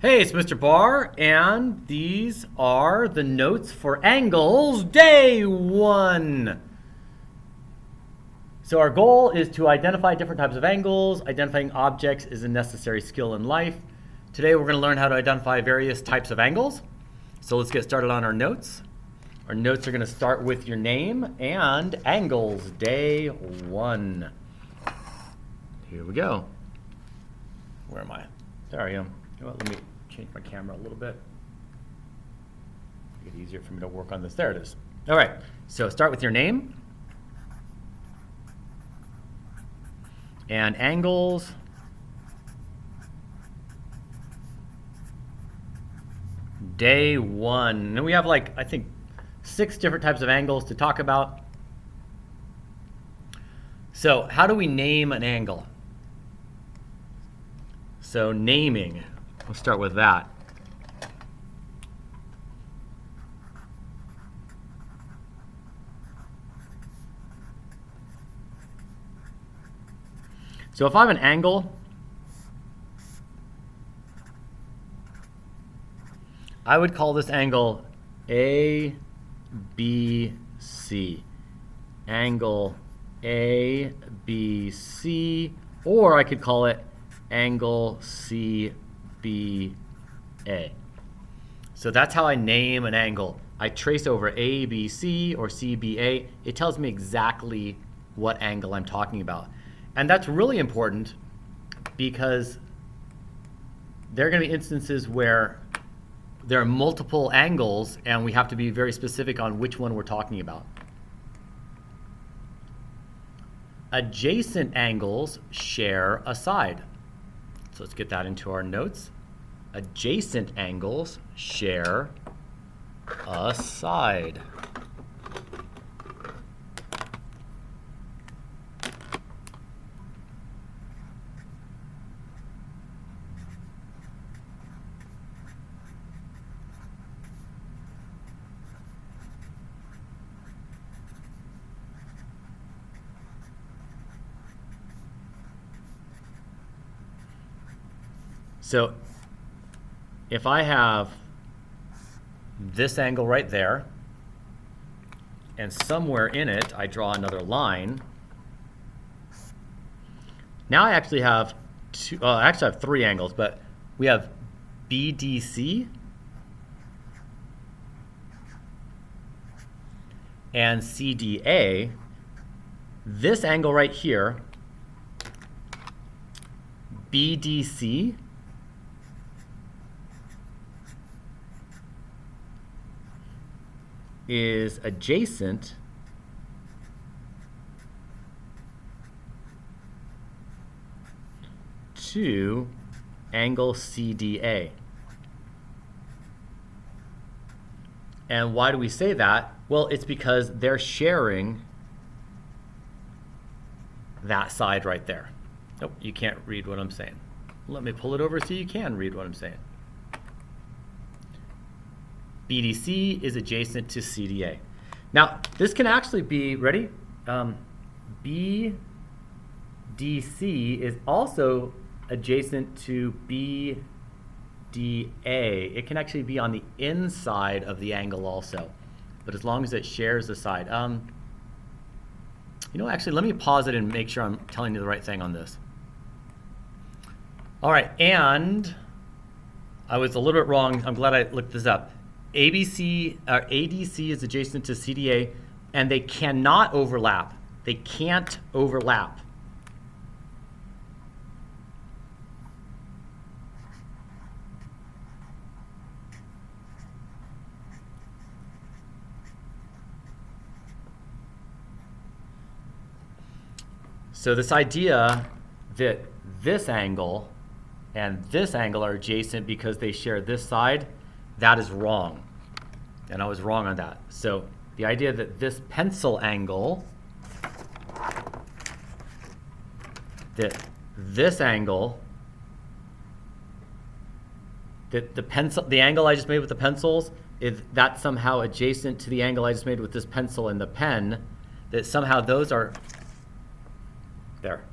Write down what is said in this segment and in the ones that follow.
Hey, it's Mr. Barr, and these are the notes for angles day 1. So our goal is to identify different types of angles. Identifying objects is a necessary skill in life. Today we're going to learn how to identify various types of angles. So let's get started on our notes. Our notes are going to start with your name and angles day 1. Here we go. Where am I? There I am. You know what, let me change my camera a little bit. Make it easier for me to work on this. There it is. All right, so start with your name. And angles. Day 1. And we have I think 6 different types of angles to talk about. So how do we name an angle? So naming. We'll start with that. So if I have an angle, I would call this angle ABC. Angle ABC, or I could call it angle CBA. So that's how I name an angle. I trace over ABC or CBA. It tells me exactly what angle I'm talking about. And that's really important because there are going to be instances where there are multiple angles and we have to be very specific on which one we're talking about. Adjacent angles share a side. So let's get that into our notes. Adjacent angles share a side. So if I have this angle right there, and somewhere in it I draw another line, now I actually have I have 3 angles, but we have BDC and CDA. This angle right here, BDC, is adjacent to angle CDA. And why do we say that? Well, it's because they're sharing that side right there. Nope, you can't read what I'm saying. Let me pull it over so you can read what I'm saying. BDC is adjacent to CDA. Now, this can actually be, ready? BDC is also adjacent to BDA. It can actually be on the inside of the angle also, but as long as it shares the side. Actually, let me pause it and make sure I'm telling you the right thing on this. All right, and I was a little bit wrong. I'm glad I looked this up. ADC is adjacent to CDA, and they cannot overlap. They can't overlap. So this idea that this angle and this angle are adjacent because they share this side, that is wrong. And I was wrong on that. So the idea that this pencil angle, that this angle, that the angle I just made with the pencils, is that somehow adjacent to the angle I just made with this pencil and the pen, that somehow those are there.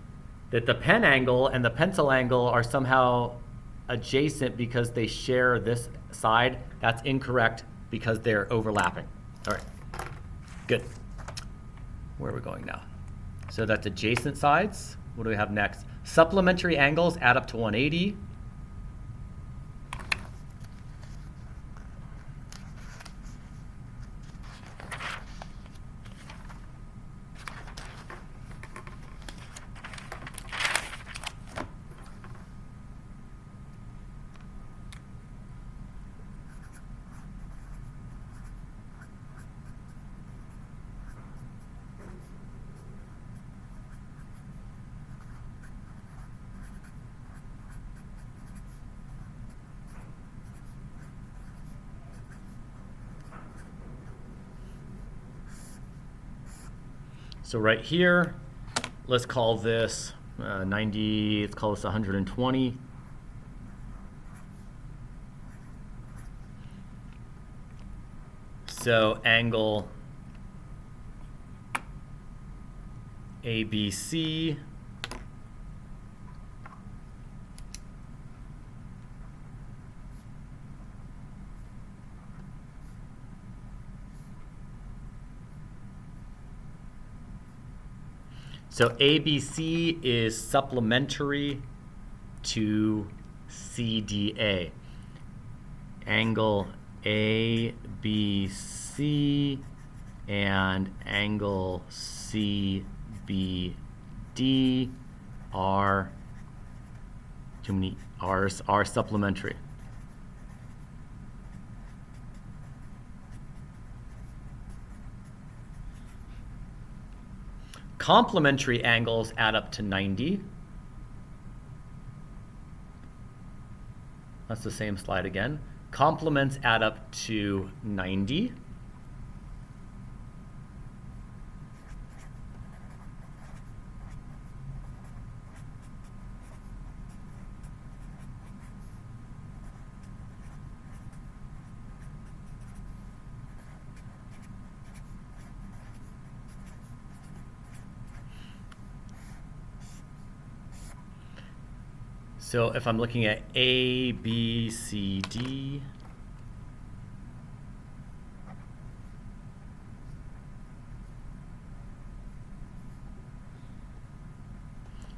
That the pen angle and the pencil angle are somehow adjacent because they share this side. That's incorrect because they're overlapping. All right, good. Where are we going now? So that's adjacent sides. What do we have next? Supplementary angles add up to 180. So right here, let's call this 90, let's call this 120. So angle ABC So ABC is supplementary to CDA. Angle ABC and angle CBD are supplementary. Complementary angles add up to 90. That's the same slide again. Complements add up to 90. So if I'm looking at A, B, C, D,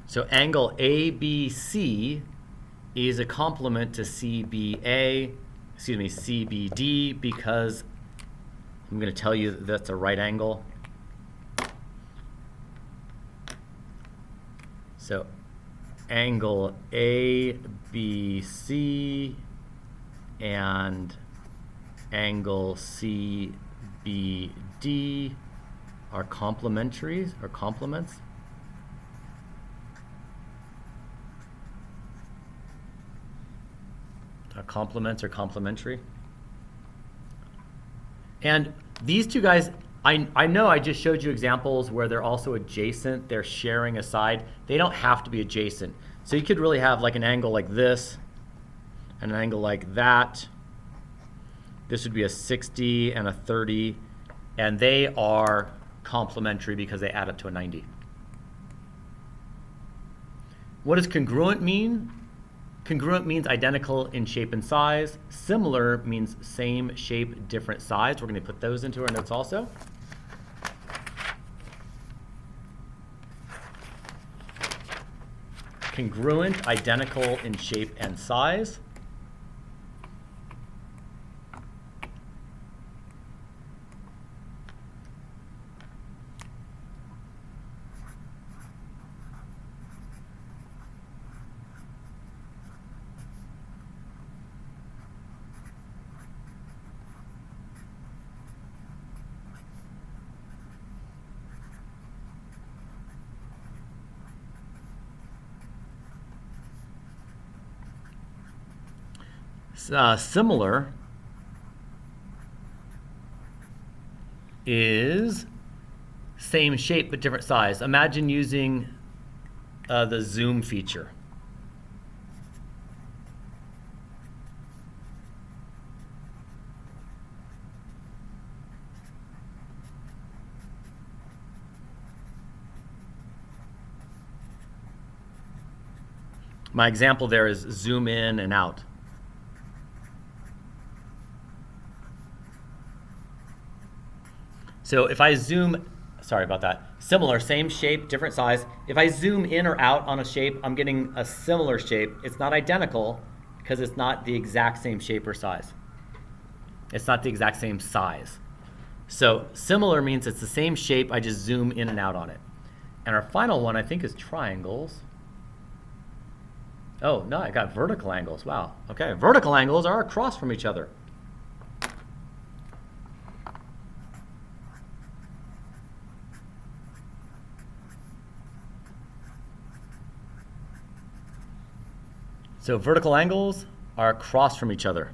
so angle ABC is a complement to CBD because I'm going to tell you that that's a right angle. So angle ABC and angle CBD are complementaries or complements. Complements or complementary. And these two guys, I know I just showed you examples where they're also adjacent, they're sharing a side. They don't have to be adjacent. So you could really have like an angle like this and an angle like that. This would be a 60 and a 30, and they are complementary because they add up to a 90. What does congruent mean? Congruent means identical in shape and size. Similar means same shape, different size. We're going to put those into our notes also. Congruent, identical in shape and size. Similar is same shape but different size. Imagine using the zoom feature. My example there is zoom in and out. So if I zoom, sorry about that, similar, same shape, different size. If I zoom in or out on a shape, I'm getting a similar shape. It's not identical because it's not the exact same shape or size. It's not the exact same size. So similar means it's the same shape, I just zoom in and out on it. And our final one, I think, is triangles. Oh, no, I got vertical angles. Wow. Okay, vertical angles are across from each other. So vertical angles are across from each other.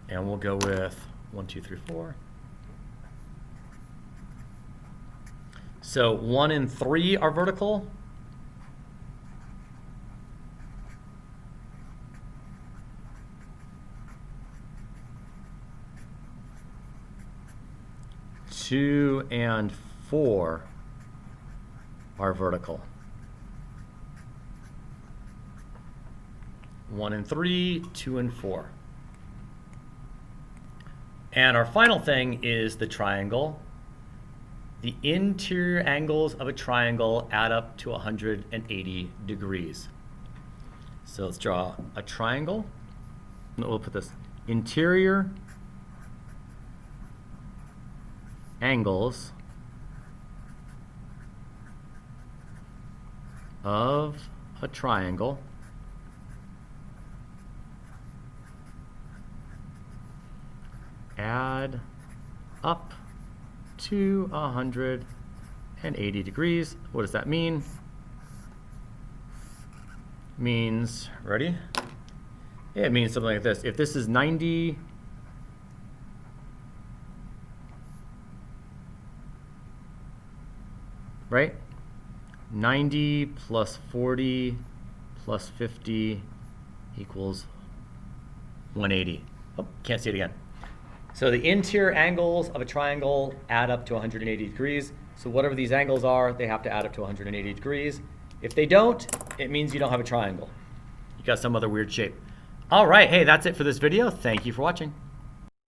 And we'll go with 1, 2, 3, 4. So 1 and 3 are vertical. Two and 4 are vertical. 1 and 3, 2 and 4. And our final thing is the triangle. The interior angles of a triangle add up to 180 degrees. So let's draw a triangle. We'll put this interior angles of a triangle add up to 180 degrees. What does that mean? Means, ready? It means something like this. If this is 90, right? 90 plus 40 plus 50 equals 180. Oh, can't see it again. So the interior angles of a triangle add up to 180 degrees. So whatever these angles are, they have to add up to 180 degrees. If they don't, it means you don't have a triangle. You got some other weird shape. All right, hey, that's it for this video. Thank you for watching.